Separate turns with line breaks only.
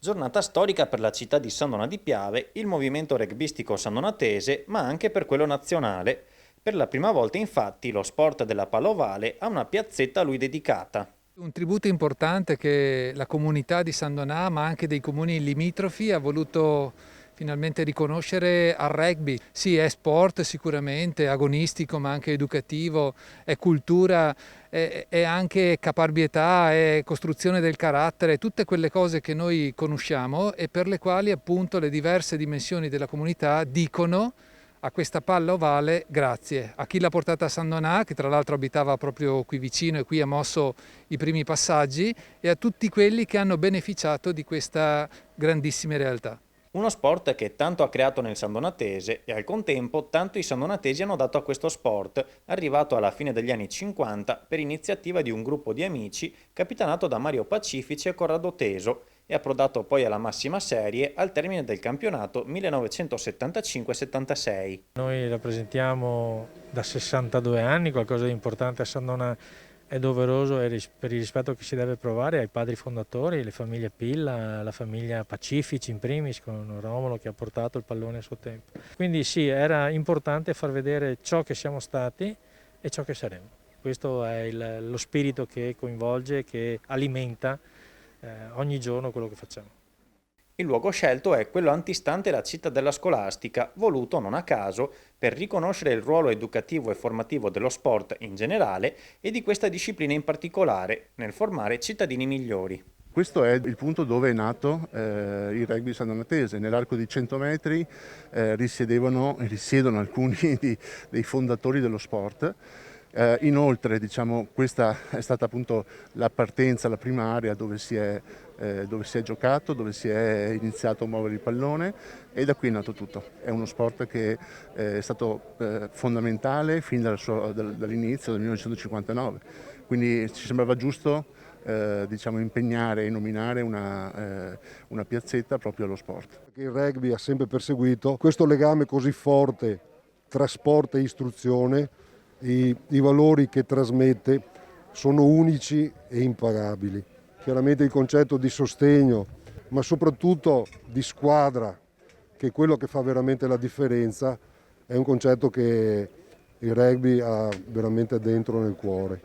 Giornata storica per la città di San Donà di Piave, il movimento rugbyistico sandonatese, ma anche per quello nazionale. Per la prima volta, infatti, lo sport della palla ovale ha una piazzetta a lui dedicata.
Un tributo importante che la comunità di San Donà, ma anche dei comuni limitrofi, ha voluto finalmente riconoscere al rugby. Sì, è sport sicuramente, agonistico ma anche educativo, è cultura, è anche caparbietà, è costruzione del carattere, tutte quelle cose che noi conosciamo e per le quali appunto le diverse dimensioni della comunità dicono a questa palla ovale grazie a chi l'ha portata a San Donà, che tra l'altro abitava proprio qui vicino e qui ha mosso i primi passaggi, e a tutti quelli che hanno beneficiato di questa grandissima realtà.
Uno sport che tanto ha creato nel sandonatese e al contempo tanto i sandonatesi hanno dato a questo sport, arrivato alla fine degli anni 50 per iniziativa di un gruppo di amici capitanato da Mario Pacifici e Corrado Teso e approdato poi alla massima serie al termine del campionato 1975-76.
Noi rappresentiamo da 62 anni qualcosa di importante a San Donà. È doveroso e per il rispetto che si deve provare ai padri fondatori, le famiglie Pilla, la famiglia Pacifici in primis, con Romolo che ha portato il pallone a suo tempo. Quindi sì, era importante far vedere ciò che siamo stati e ciò che saremo. Questo è lo spirito che coinvolge, che alimenta ogni giorno quello che facciamo.
Il luogo scelto è quello antistante la cittadella scolastica, voluto non a caso per riconoscere il ruolo educativo e formativo dello sport in generale e di questa disciplina in particolare, nel formare cittadini migliori.
Questo è il punto dove è nato il rugby sandonatese. Nell'arco di 100 metri risiedono alcuni dei fondatori dello sport. Inoltre, questa è stata appunto la partenza, la prima area dove si è giocato, dove si è iniziato a muovere il pallone e da qui è nato tutto. È uno sport che è stato fondamentale fin dall'inizio, del 1959. Quindi ci sembrava giusto impegnare e nominare una piazzetta proprio allo sport.
Il rugby ha sempre perseguito questo legame così forte tra sport e istruzione, i valori che trasmette sono unici e impagabili. Chiaramente il concetto di sostegno, ma soprattutto di squadra, che è quello che fa veramente la differenza, è un concetto che il rugby ha veramente dentro nel cuore.